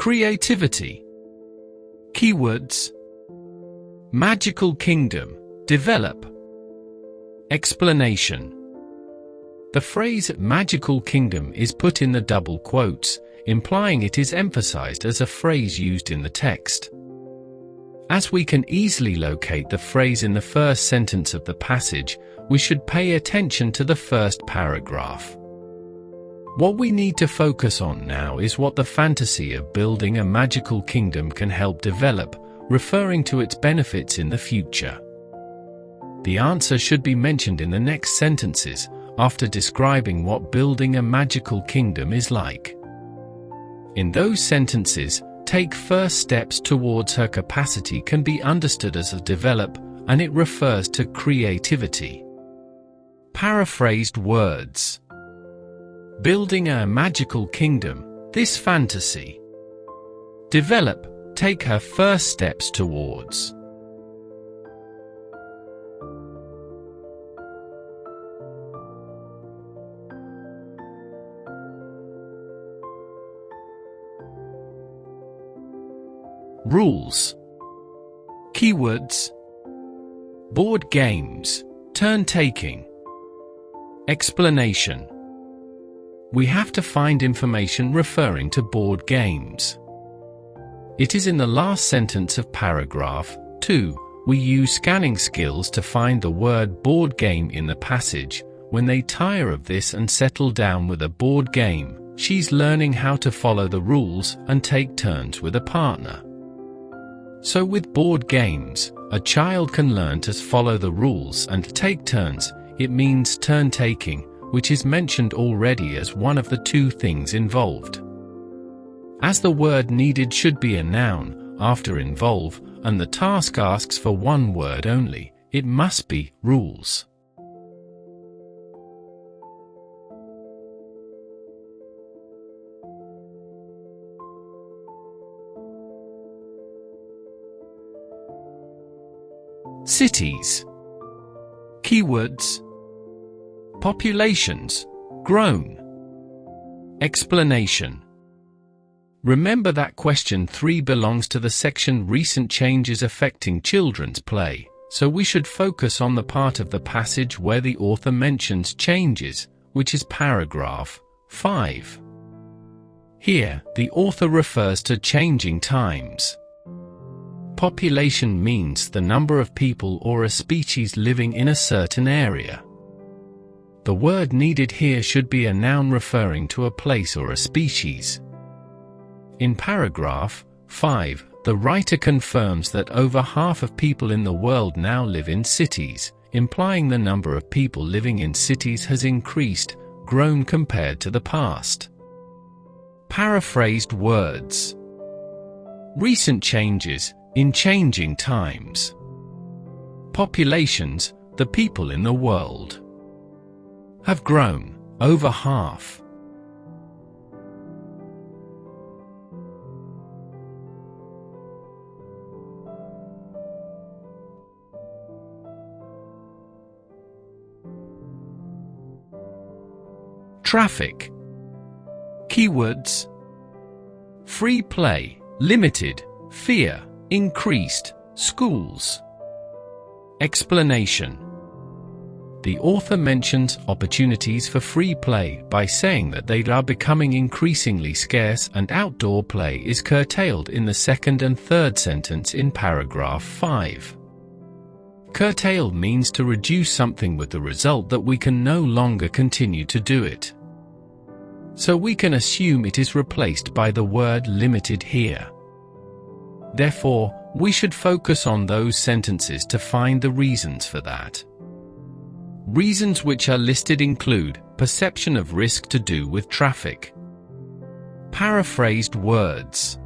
Creativity. Keywords: magical kingdom, develop. Explanation. The phrase magical kingdom is put in the double quotes, implying it is emphasized as a phrase used in the text. As we can easily locate the phrase in the first sentence of the passage, we should pay attention to the first paragraph. What we need to focus on now is what the fantasy of building a magical kingdom can help develop, referring to its benefits in the future. The answer should be mentioned in the next sentences, after describing what building a magical kingdom is like. In those sentences, take first steps towards her capacity can be understood as a develop, and it refers to creativity. Paraphrased words. Building a magical kingdom, this fantasy. Develop, take her first steps towards. Rules. Keywords: board games, turn-taking. Explanation. We have to find information referring to board games. It is in the last sentence of paragraph 2. We use scanning skills to find the word board game in the passage. When they tire of this and settle down with a board game, she's learning how to follow the rules and take turns with a partner. So with board games, a child can learn to follow the rules and take turns. It means turn-taking, which is mentioned already as one of the two things involved. As the word needed should be a noun after involve, and the task asks for one word only, it must be rules. Cities. Keywords: populations, grown. Explanation. Remember that question 3 belongs to the section recent changes affecting children's play, so we should focus on the part of the passage where the author mentions changes, which is paragraph 5. Here, the author refers to changing times. Population means the number of people or a species living in a certain area. The word needed here should be a noun referring to a place or a species. In paragraph 5, the writer confirms that over half of people in the world now live in cities, implying the number of people living in cities has increased, grown compared to the past. Paraphrased words. Recent changes, in changing times. Populations, the people in the world. Have grown, over half. Traffic. Keywords: free play, limited, fear, increased, schools. Explanation. The author mentions opportunities for free play by saying that they are becoming increasingly scarce and outdoor play is curtailed in the second and third sentence in paragraph 5. Curtail means to reduce something with the result that we can no longer continue to do it. So we can assume it is replaced by the word limited here. Therefore, we should focus on those sentences to find the reasons for that. Reasons which are listed include perception of risk to do with traffic. Paraphrased words.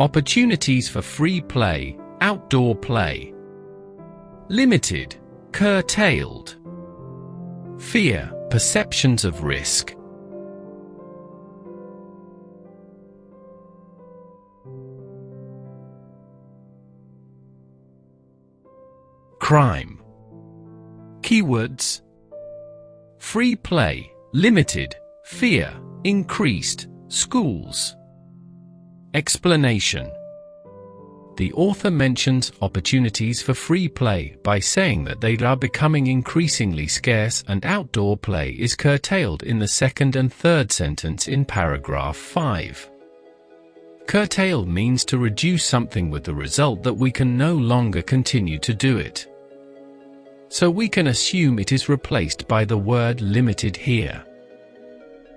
Opportunities for free play, outdoor play. Limited, curtailed. Fear, perceptions of risk. Crime. Keywords: free play, limited, fear, increased, schools. Explanation. The author mentions opportunities for free play by saying that they are becoming increasingly scarce and outdoor play is curtailed in the second and third sentence in paragraph 5. Curtail means to reduce something with the result that we can no longer continue to do it. So we can assume it is replaced by the word limited here.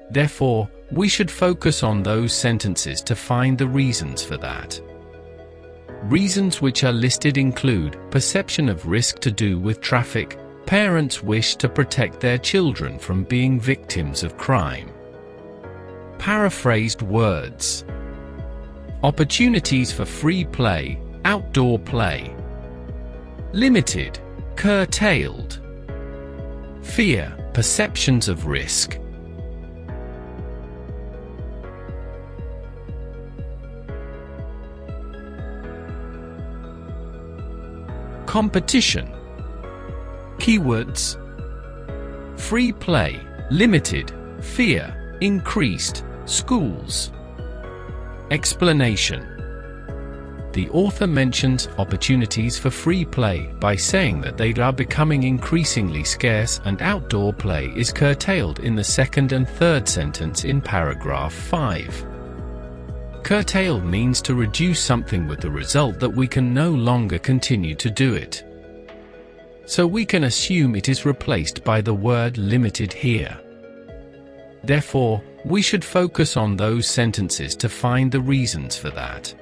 Therefore, we should focus on those sentences to find the reasons for that. Reasons which are listed include perception of risk to do with traffic, parents wish to protect their children from being victims of crime. Paraphrased words. Opportunities for free play, outdoor play. Limited, curtailed. Fear, perceptions of risk. Competition. Keywords: free play, limited, fear, increased, schools. Explanation. The author mentions opportunities for free play by saying that they are becoming increasingly scarce and outdoor play is curtailed in the second and third sentence in paragraph 5. Curtail means to reduce something with the result that we can no longer continue to do it. So we can assume it is replaced by the word limited here. Therefore, we should focus on those sentences to find the reasons for that.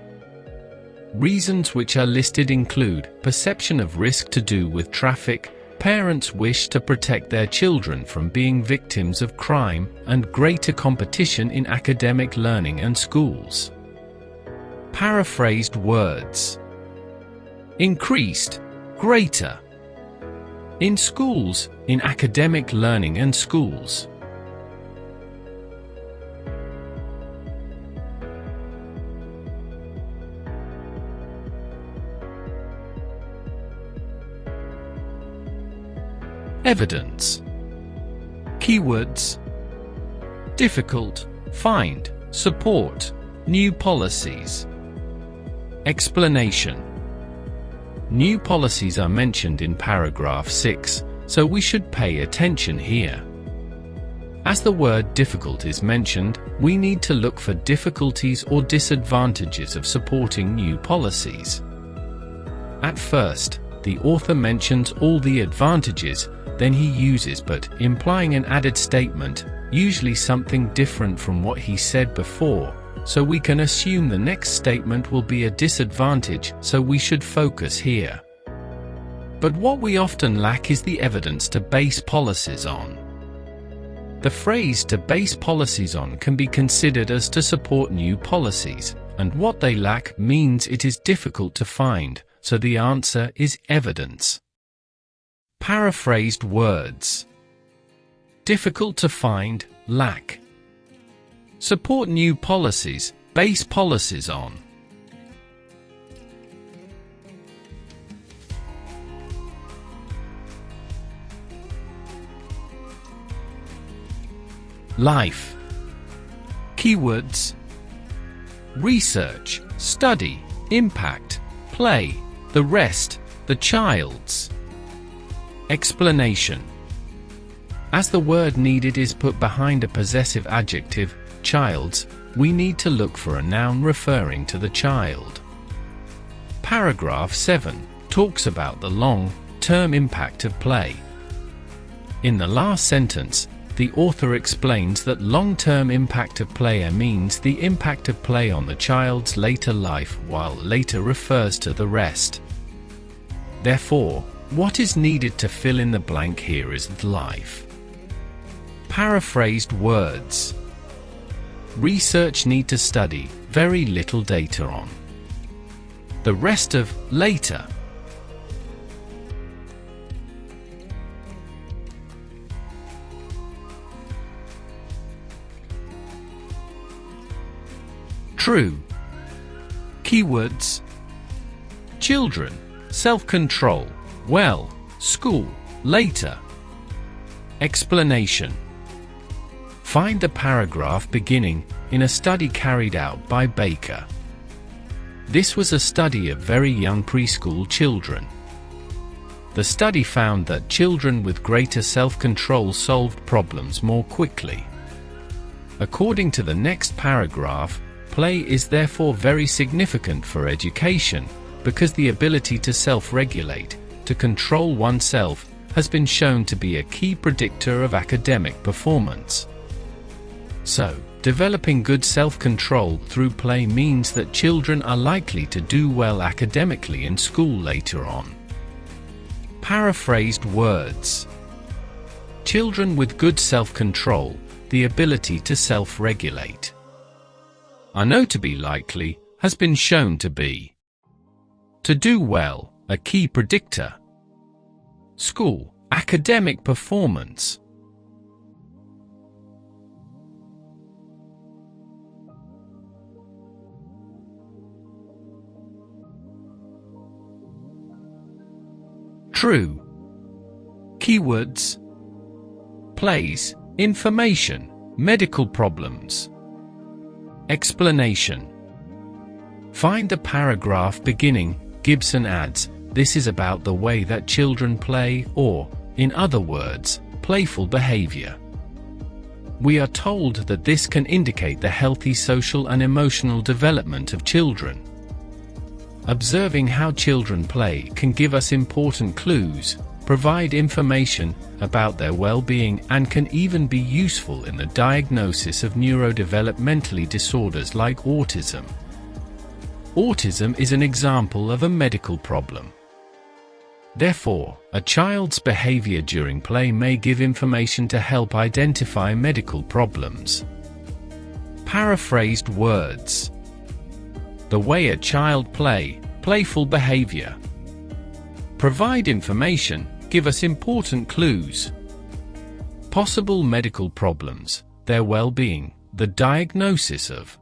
Reasons which are listed include perception of risk to do with traffic, parents wish to protect their children from being victims of crime, and greater competition in academic learning and schools. Paraphrased words. Increased, greater. In schools, in academic learning and schools. Evidence. Keywords: difficult, find, support, new policies. Explanation. New policies are mentioned in paragraph 6, so we should pay attention here. As the word difficult is mentioned, we need to look for difficulties or disadvantages of supporting new policies. At first, the author mentions all the advantages, then he uses but, implying an added statement, usually something different from what he said before, so we can assume the next statement will be a disadvantage, so we should focus here. But what we often lack is the evidence to base policies on. The phrase "to base policies on" can be considered as to support new policies, and what they lack means it is difficult to find, so the answer is evidence. Paraphrased words. Difficult to find, lack. Support new policies, base policies on. Life. Keywords: research, study, impact, play, the rest, the child's. Explanation. As the word needed is put behind a possessive adjective, child's, we need to look for a noun referring to the child. Paragraph 7 talks about the long-term impact of play. In the last sentence, the author explains that long-term impact of play means the impact of play on the child's later life, while later refers to the rest. Therefore, what is needed to fill in the blank here is the life. Paraphrased words. Research need to study, very little data on. The rest of later. True. Keywords: children, self-control, well, school, later. Explanation. Find the paragraph beginning, "in a study carried out by Baker." This was a study of very young preschool children. The study found that children with greater self-control solved problems more quickly. According to the next paragraph, play is therefore very significant for education, because the ability to self-regulate, to control oneself, has been shown to be a key predictor of academic performance. So, developing good self-control through play means that children are likely to do well academically in school later on. Paraphrased words. Children with good self-control, the ability to self-regulate, are known to be likely, has been shown to be. To do well, a key predictor. School, academic performance. True. Keywords: plays, information, medical problems. Explanation. Find the paragraph beginning. Gibson adds, this is about the way that children play, or, in other words, playful behavior. We are told that this can indicate the healthy social and emotional development of children. Observing how children play can give us important clues, provide information about their well-being, and can even be useful in the diagnosis of neurodevelopmentally disorders like autism. Autism is an example of a medical problem. Therefore, a child's behavior during play may give information to help identify medical problems. Paraphrased words. The way a child play, playful behavior. Provide information, give us important clues. Possible medical problems, their well-being, the diagnosis of.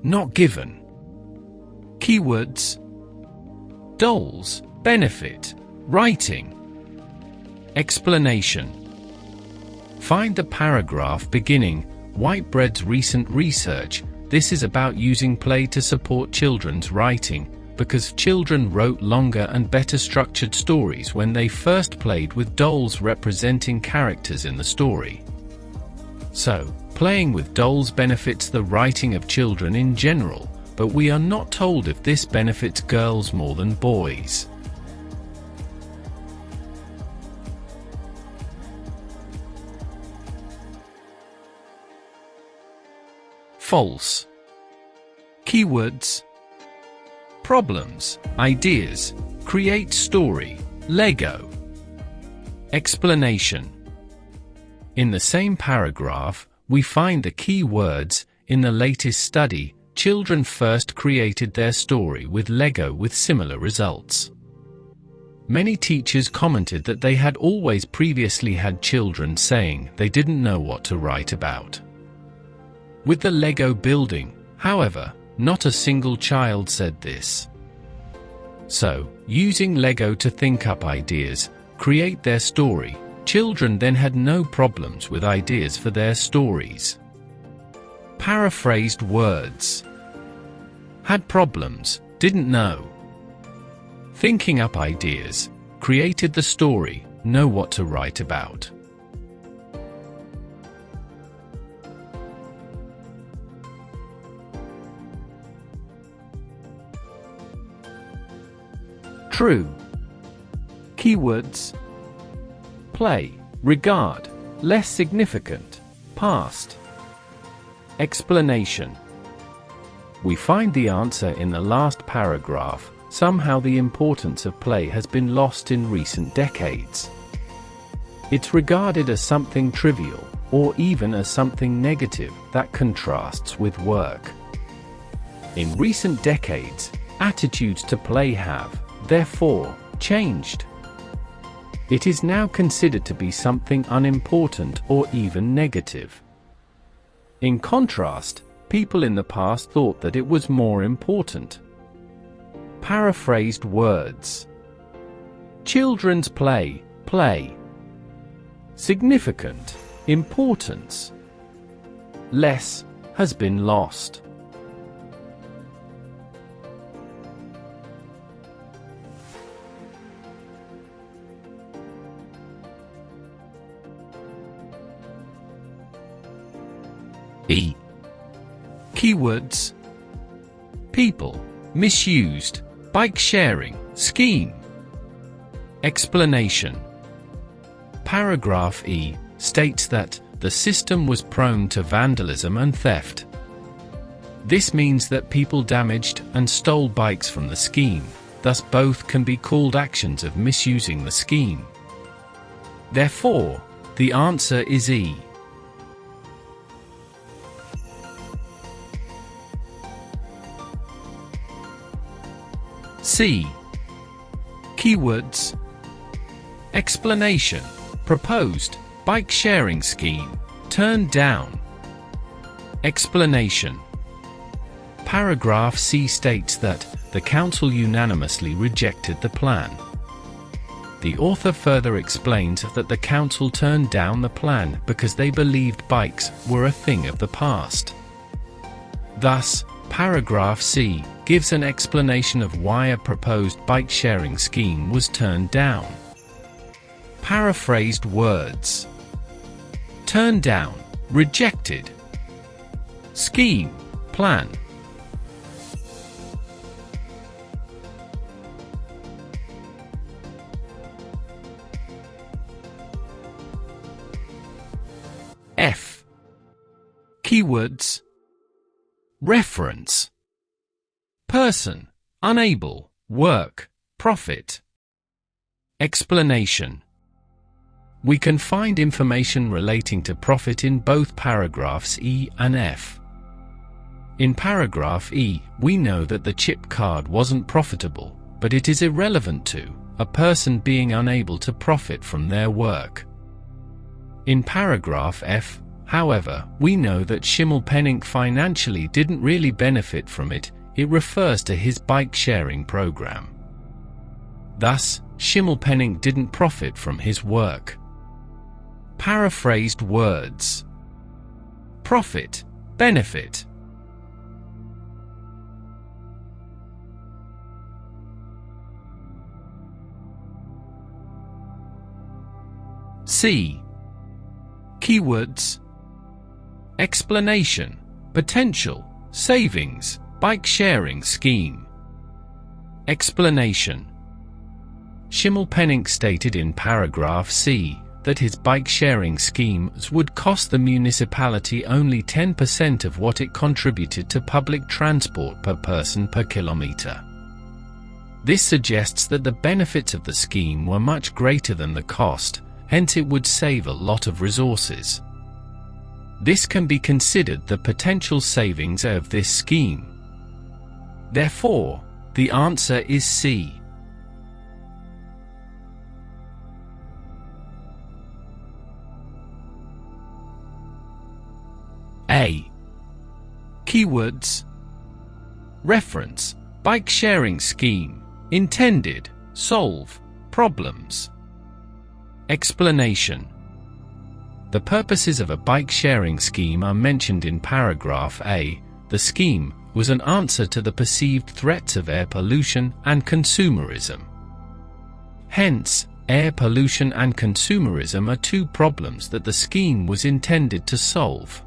Not given. Keywords: dolls, benefit, writing. Explanation. Find the paragraph beginning. Whitebread's recent research. This is about using play to support children's writing, because children wrote longer and better structured stories when they first played with dolls representing characters in the story. So, playing with dolls benefits the writing of children in general, but we are not told if this benefits girls more than boys. False. Keywords: problems, ideas, create story, Lego. Explanation. In the same paragraph, we find the key words. In the latest study, children first created their story with Lego with similar results. Many teachers commented that they had always previously had children saying they didn't know what to write about. With the Lego building, however, not a single child said this. So, using Lego to think up ideas, create their story, children then had no problems with ideas for their stories. Paraphrased words. Had problems, didn't know. Thinking up ideas, created the story, know what to write about. True. Keywords: play, regard, less significant, past. Explanation. We find the answer in the last paragraph. Somehow the importance of play has been lost in recent decades. It's regarded as something trivial, or even as something negative that contrasts with work. In recent decades, attitudes to play have, therefore, changed. It is now considered to be something unimportant or even negative. In contrast, people in the past thought that it was more important. Paraphrased words. Children's play, play. Significant, importance. Less, has been lost. E. Keywords. People, misused, bike sharing, scheme. Explanation. Paragraph E states that the system was prone to vandalism and theft. This means that people damaged and stole bikes from the scheme, thus both can be called actions of misusing the scheme. Therefore, the answer is E. C. Keywords. Explanation. Proposed, bike sharing scheme, turned down. Explanation. Paragraph C states that the council unanimously rejected the plan. The author further explains that the council turned down the plan because they believed bikes were a thing of the past. Thus, paragraph C gives an explanation of why a proposed bike-sharing scheme was turned down. Paraphrased words. Turn down, rejected. Scheme, plan. F. Keywords. Reference. Person, unable, work, profit. Explanation. We can find information relating to profit in both paragraphs E and F. In paragraph E, we know that the chip card wasn't profitable, but it is irrelevant to a person being unable to profit from their work. In paragraph F, however, we know that Schimmelpenninck financially didn't really benefit from it. It refers to his bike-sharing program. Thus, Schimmelpenninck didn't profit from his work. Paraphrased words. Profit, benefit. C. Keywords. Explanation, potential, savings, bike-sharing scheme. Explanation. Schimmelpenninck stated in paragraph C that his bike-sharing schemes would cost the municipality only 10% of what it contributed to public transport per person per kilometre. This suggests that the benefits of the scheme were much greater than the cost, hence it would save a lot of resources. This can be considered the potential savings of this scheme. Therefore, the answer is C. A. Keywords. Reference, bike-sharing scheme, intended, solve, problems. Explanation. The purposes of a bike-sharing scheme are mentioned in paragraph A. The scheme was an answer to the perceived threats of air pollution and consumerism. Hence, air pollution and consumerism are two problems that the scheme was intended to solve.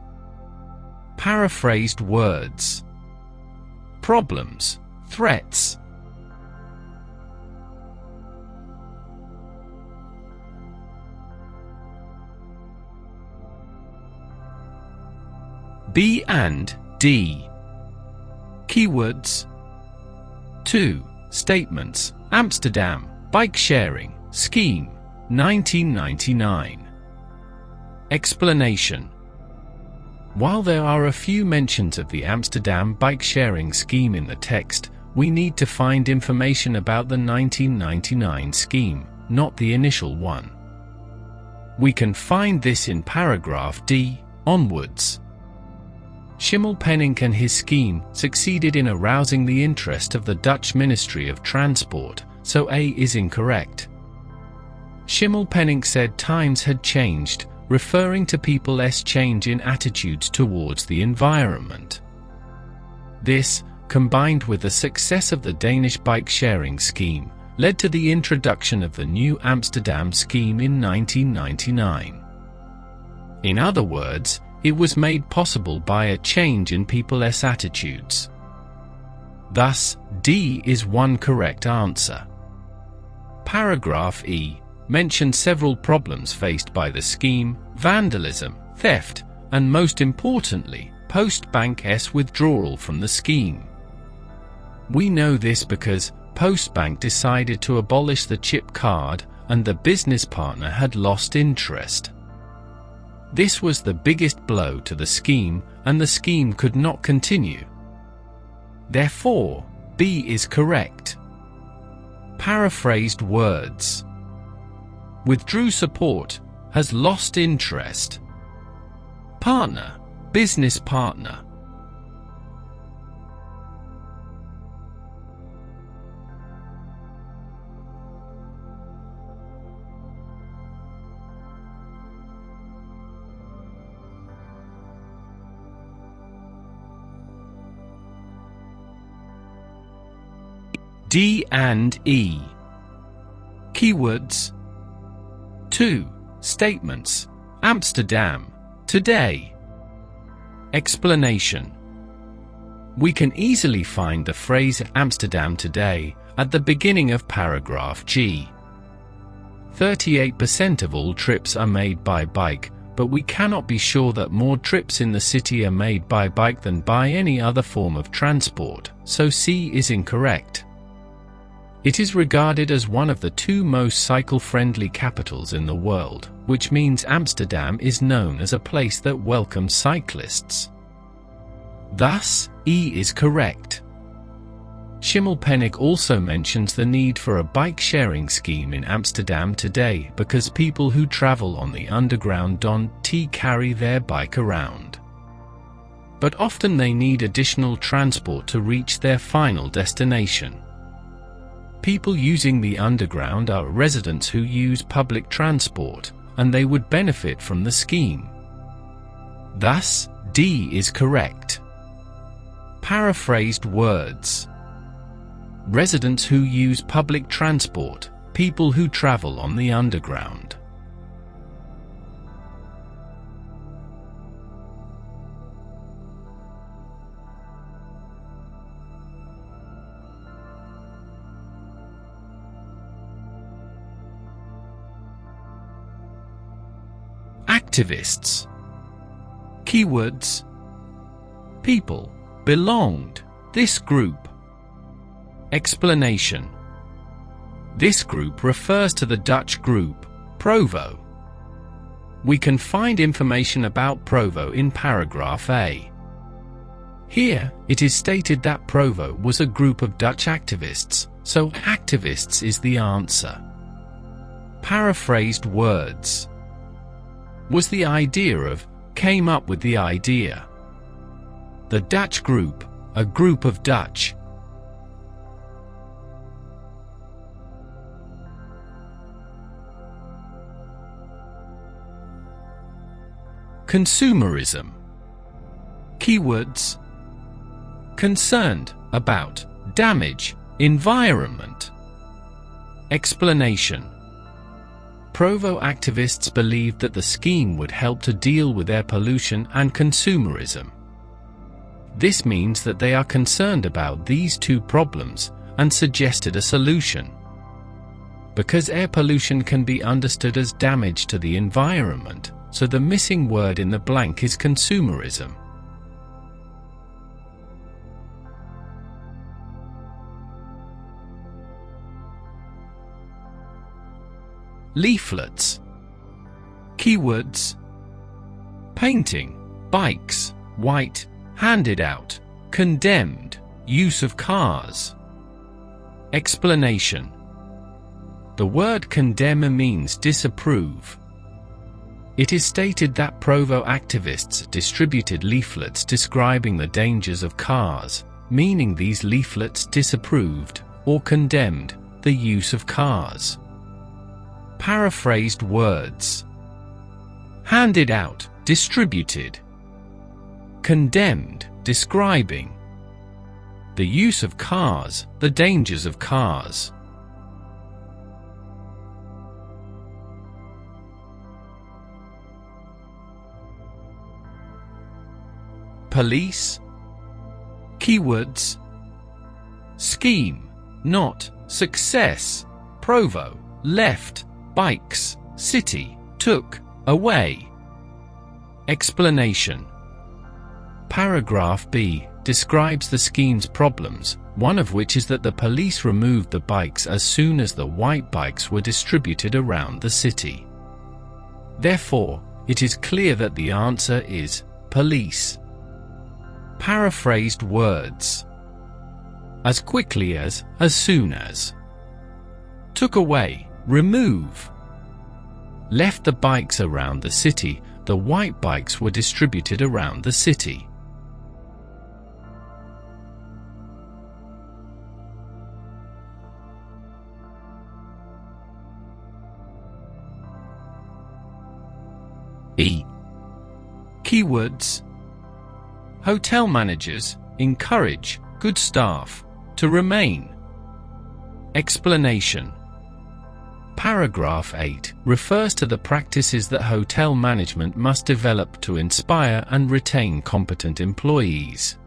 Paraphrased words. Problems, threats. B and D. Keywords. 2. Statements. Amsterdam, bike-sharing, scheme, 1999. Explanation. While there are a few mentions of the Amsterdam bike-sharing scheme in the text, we need to find information about the 1999 scheme, not the initial one. We can find this in paragraph D, onwards. Schimmelpenninck and his scheme succeeded in arousing the interest of the Dutch Ministry of Transport, so A is incorrect. Schimmelpenninck said times had changed, referring to people's change in attitudes towards the environment. This, combined with the success of the Danish bike-sharing scheme, led to the introduction of the New Amsterdam scheme in 1999. In other words, it was made possible by a change in people's attitudes. Thus, D is one correct answer. Paragraph E mentions several problems faced by the scheme: vandalism, theft, and most importantly, Postbank's withdrawal from the scheme. We know this because Postbank decided to abolish the chip card and the business partner had lost interest. This was the biggest blow to the scheme, and the scheme could not continue. Therefore, B is correct. Paraphrased words: withdrew support, has lost interest. Partner, business partner. D and E. Keywords. 2. Statements: Amsterdam, today. Explanation. We can easily find the phrase Amsterdam today at the beginning of paragraph G. 38% of all trips are made by bike, but we cannot be sure that more trips in the city are made by bike than by any other form of transport, so C is incorrect. It is regarded as one of the two most cycle-friendly capitals in the world, which means Amsterdam is known as a place that welcomes cyclists. Thus, E is correct. Schimmelpenninck also mentions the need for a bike-sharing scheme in Amsterdam today because people who travel on the underground don't carry their bike around. But often they need additional transport to reach their final destination. People using the underground are residents who use public transport, and they would benefit from the scheme. Thus, D is correct. Paraphrased words: residents who use public transport, people who travel on the underground. Activists. Keywords. People, belonged, this group. Explanation. This group refers to the Dutch group, Provo. We can find information about Provo in paragraph A. Here, it is stated that Provo was a group of Dutch activists, so activists is the answer. Paraphrased words. Was the idea of, came up with the idea. The Dutch group, a group of Dutch. Consumerism. Keywords. Concerned, about, damage, environment. Explanation. Provo activists believed that the scheme would help to deal with air pollution and consumerism. This means that they are concerned about these two problems and suggested a solution. Because air pollution can be understood as damage to the environment, so the missing word in the blank is consumerism. Leaflets. Keywords. Painting, bikes, white, handed out, condemned, use of cars. Explanation. The word condemn means disapprove. It is stated that Provo activists distributed leaflets describing the dangers of cars, meaning these leaflets disapproved or condemned the use of cars. Paraphrased words: handed out, distributed. Condemned, describing the use of cars, the dangers of cars. Police. Keywords: scheme, not, success, Provo, left, bikes, city, took, away. Explanation. Paragraph B describes the scheme's problems, one of which is that the police removed the bikes as soon as the white bikes were distributed around the city. Therefore, it is clear that the answer is police. Paraphrased words: as quickly as soon as. Took away, remove. Left the bikes around the city, the white bikes were distributed around the city. E. Keywords: hotel managers encourage good staff to remain. Explanation. Paragraph 8 refers to the practices that hotel management must develop to inspire and retain competent employees.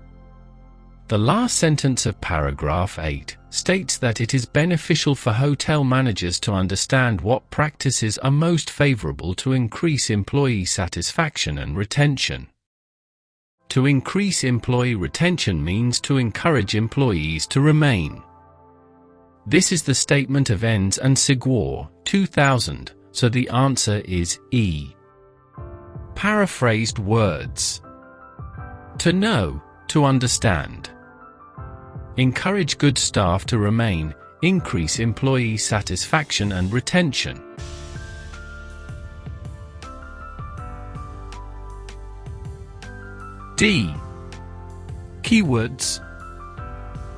The last sentence of paragraph 8 states that it is beneficial for hotel managers to understand what practices are most favorable to increase employee satisfaction and retention. To increase employee retention means to encourage employees to remain. This is the statement of Enns and Sigwar, 2000, so the answer is E. Paraphrased words: to know, to understand. Encourage good staff to remain, increase employee satisfaction and retention. D. Keywords: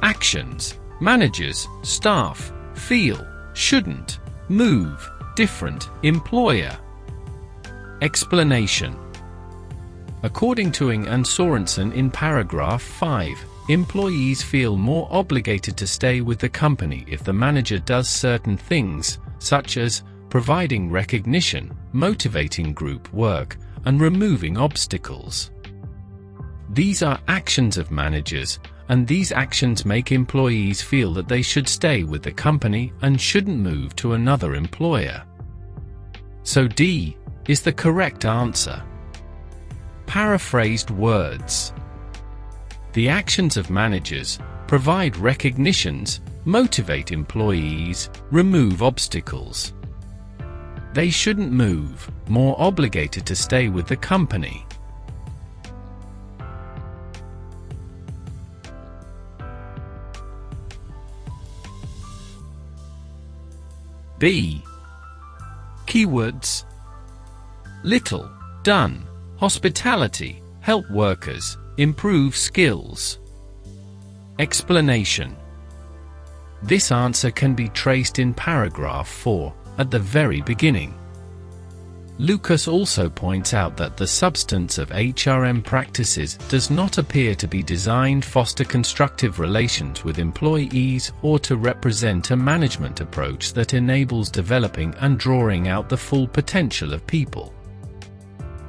actions, managers, staff, feel, shouldn't, move, different, employer. Explanation. According to Ng and Sorensen in paragraph 5, employees feel more obligated to stay with the company if the manager does certain things, such as providing recognition, motivating group work, and removing obstacles. These are actions of managers, and these actions make employees feel that they should stay with the company and shouldn't move to another employer. So D is the correct answer. Paraphrased words: the actions of managers provide recognitions, motivate employees, remove obstacles. They shouldn't move, more obligated to stay with the company. B. Keywords: little, done, hospitality, help workers, improve skills. Explanation. This answer can be traced in paragraph 4, at the very beginning. Lucas also points out that the substance of HRM practices does not appear to be designed to foster constructive relations with employees or to represent a management approach that enables developing and drawing out the full potential of people.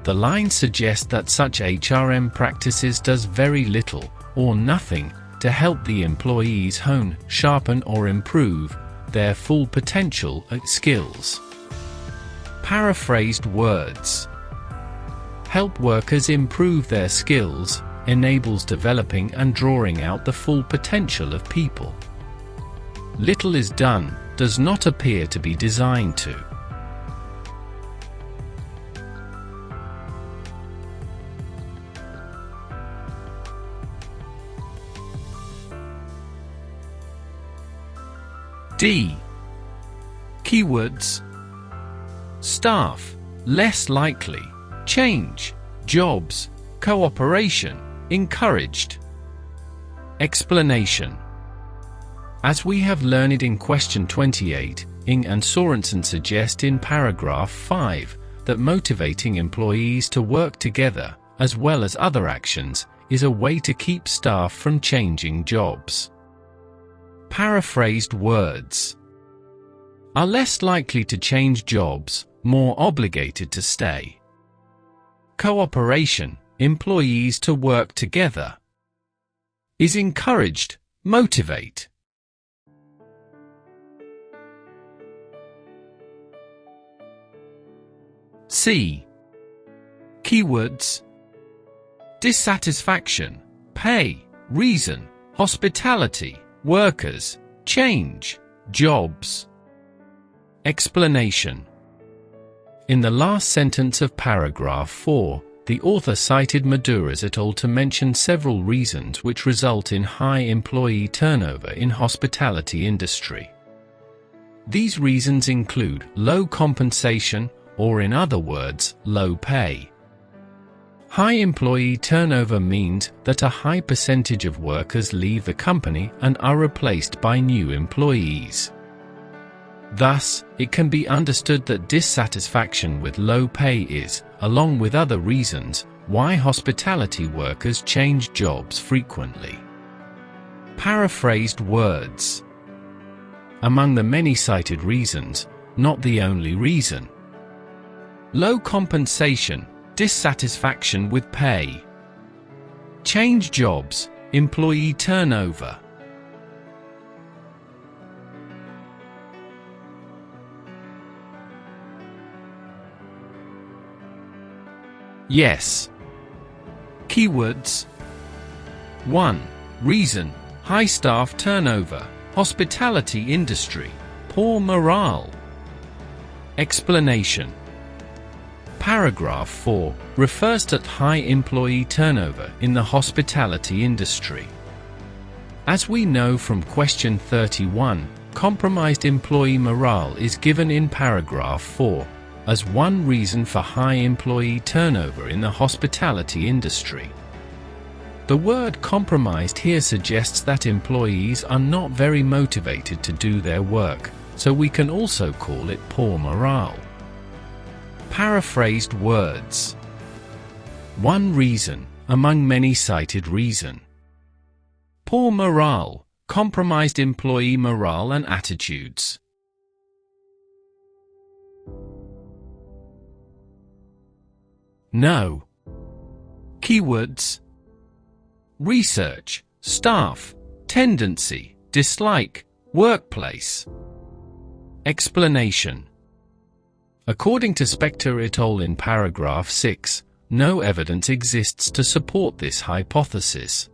The line suggests that such HRM practices does very little or nothing to help the employees hone, sharpen or improve their full potential skills. Paraphrased words: help workers improve their skills, enables developing and drawing out the full potential of people. Little is done, does not appear to be designed to. D. Keywords: staff, less likely, change, jobs, cooperation, encouraged. Explanation. As we have learned in question 28, Ng and Sorensen suggest in paragraph 5 that motivating employees to work together, as well as other actions, is a way to keep staff from changing jobs. Paraphrased words. Are less likely to change jobs, more obligated to stay. Cooperation, employees to work together. Is encouraged, motivate. C. Keywords. Dissatisfaction, pay, reason, hospitality, workers, change, jobs. Explanation. In the last sentence of paragraph 4, the author cited Maduras et al. To mention several reasons which result in high employee turnover in hospitality industry. These reasons include low compensation, or in other words, low pay. High employee turnover means that a high percentage of workers leave the company and are replaced by new employees. Thus, it can be understood that dissatisfaction with low pay is, along with other reasons, why hospitality workers change jobs frequently. Paraphrased words. Among the many cited reasons, not the only reason. Low compensation, dissatisfaction with pay. Change jobs, employee turnover. Yes. Keywords. 1. Reason, high staff turnover, hospitality industry, poor morale. Explanation. Paragraph 4 refers to high employee turnover in the hospitality industry. As we know from question 31, compromised employee morale is given in paragraph 4 as one reason for high employee turnover in the hospitality industry. The word compromised here suggests that employees are not very motivated to do their work, so we can also call it poor morale. Paraphrased words. One reason, among many cited reason. Poor morale, compromised employee morale and attitudes. No. Keywords. Research, staff, tendency, dislike, workplace. Explanation. According to Spector et al. In paragraph 6, no evidence exists to support this hypothesis.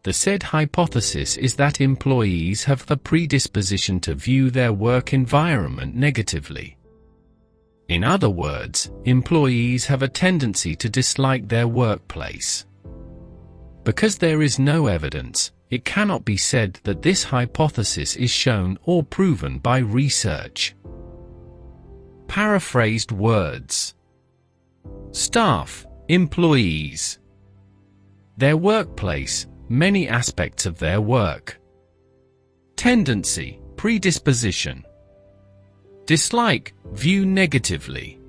The said hypothesis is that employees have the predisposition to view their work environment negatively. In other words, employees have a tendency to dislike their workplace. Because there is no evidence, it cannot be said that this hypothesis is shown or proven by research. Paraphrased words. Staff, employees. Their workplace, many aspects of their work. Tendency, predisposition. Dislike, view negatively.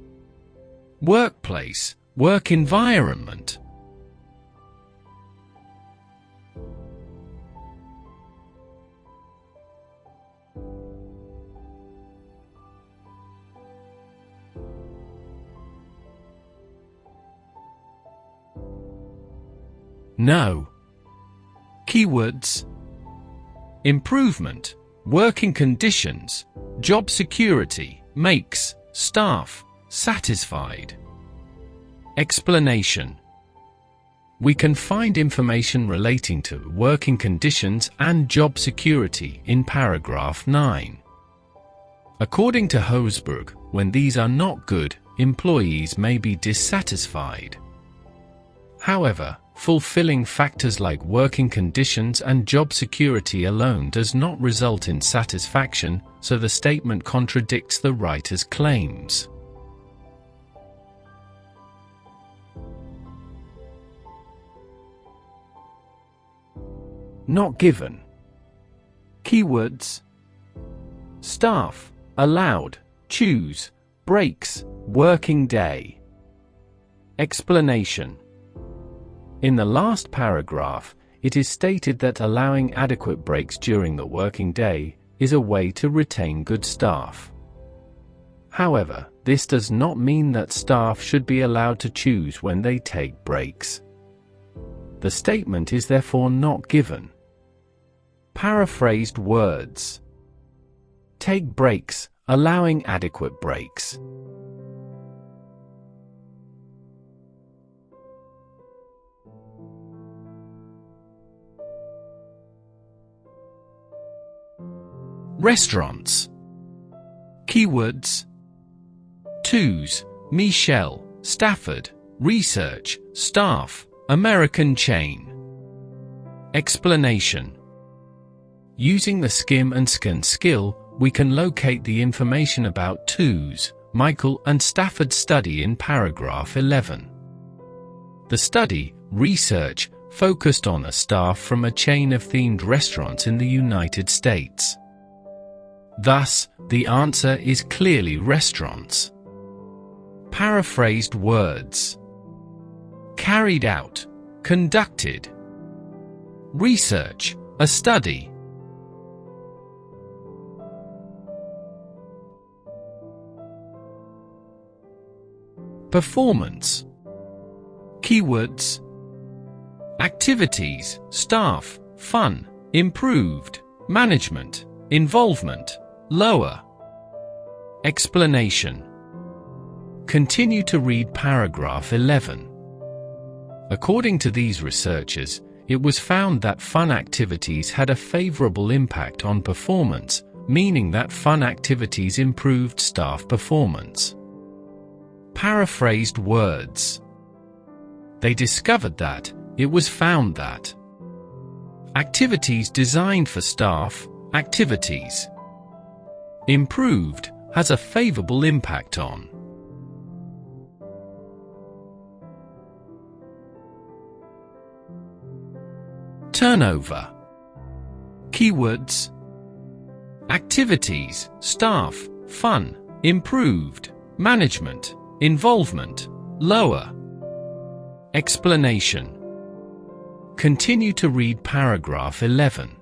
Workplace, work environment. No. Keywords. Improvement, working conditions, job security, makes, staff, satisfied. Explanation. We can find information relating to working conditions and job security in paragraph 9. According to Hosberg, when these are not good, employees may be dissatisfied. However, fulfilling factors like working conditions and job security alone does not result in satisfaction, so the statement contradicts the writer's claims. not given. Keywords: staff, allowed, choose, breaks, working day. Explanation: in the last paragraph, it is stated that allowing adequate breaks during the working day is a way to retain good staff. However, this does not mean that staff should be allowed to choose when they take breaks. The statement is therefore not given. Paraphrased words: take breaks, allowing adequate breaks. Restaurants. Keywords: twos, Michelle, Stafford, research, staff, American chain. Explanation: using the skim and scan skill, we can locate the information about twos, Michael and Stafford's study in paragraph 11. The study, research, focused on a staff from a chain of themed restaurants in the United States. Thus, the answer is clearly restaurants. Paraphrased words: carried out, conducted. Research, a study. Performance. Keywords: activities, staff, fun, improved, management, involvement, lower. Explanation: continue to read paragraph 11. According to these researchers, it was found that fun activities had a favorable impact on performance, meaning that fun activities improved staff performance. Paraphrased words: they discovered that, it was found that. Activities designed for staff, activities. Improved, has a favorable impact on. Turnover. Keywords: activities, staff, fun, improved, management, involvement, lower. Explanation: continue to read paragraph 11.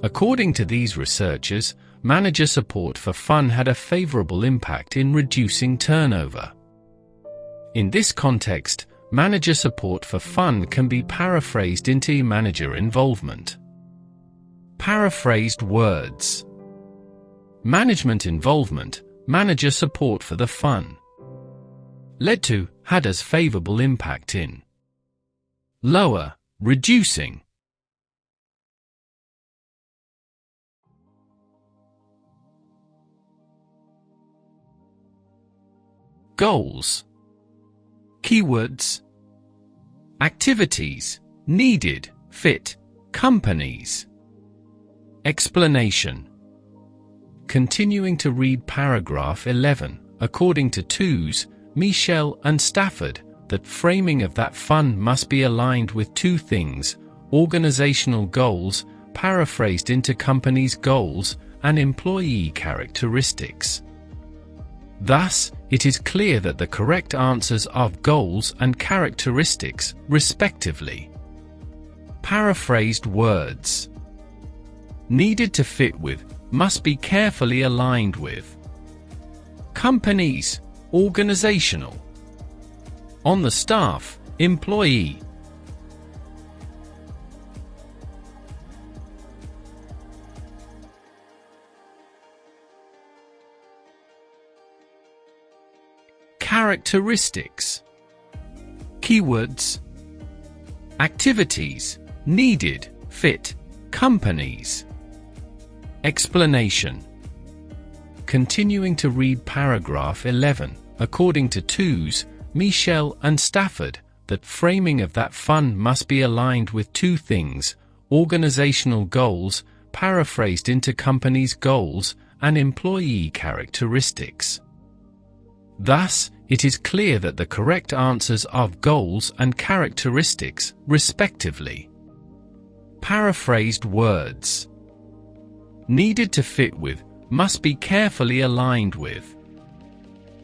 According to these researchers, manager support for fun had a favorable impact in reducing turnover. In this context, manager support for fun can be paraphrased into manager involvement. Paraphrased words: management involvement, manager support for the fun. Led to, had as favorable impact in. Lower, reducing. Goals. Keywords: activities, needed, fit, companies. Explanation: continuing to read paragraph 11, according to twos, Michelle and Stafford, that framing of that fun must be aligned with two things: organizational goals, paraphrased into companies' goals, and employee characteristics. Thus, it is clear that the correct answers are goals and characteristics, respectively. Paraphrased words: needed to fit with, must be carefully aligned with. Companies, organizational. On the staff, employee. Characteristics. Keywords: activities, needed, fit, companies. Explanation: continuing to read paragraph 11, according to twos, Michelle and Stafford, that framing of that fun must be aligned with two things: organizational goals, paraphrased into companies' goals, and employee characteristics. Thus, it is clear that the correct answers are goals and characteristics, respectively. Paraphrased words. Needed to fit with, must be carefully aligned with.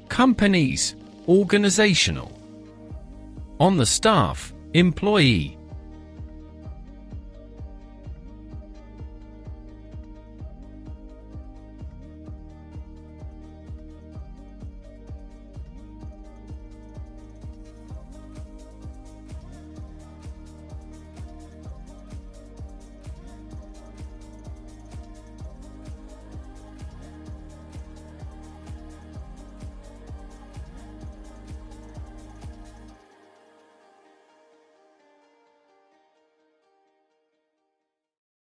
Companies, organizational. On the staff, employee.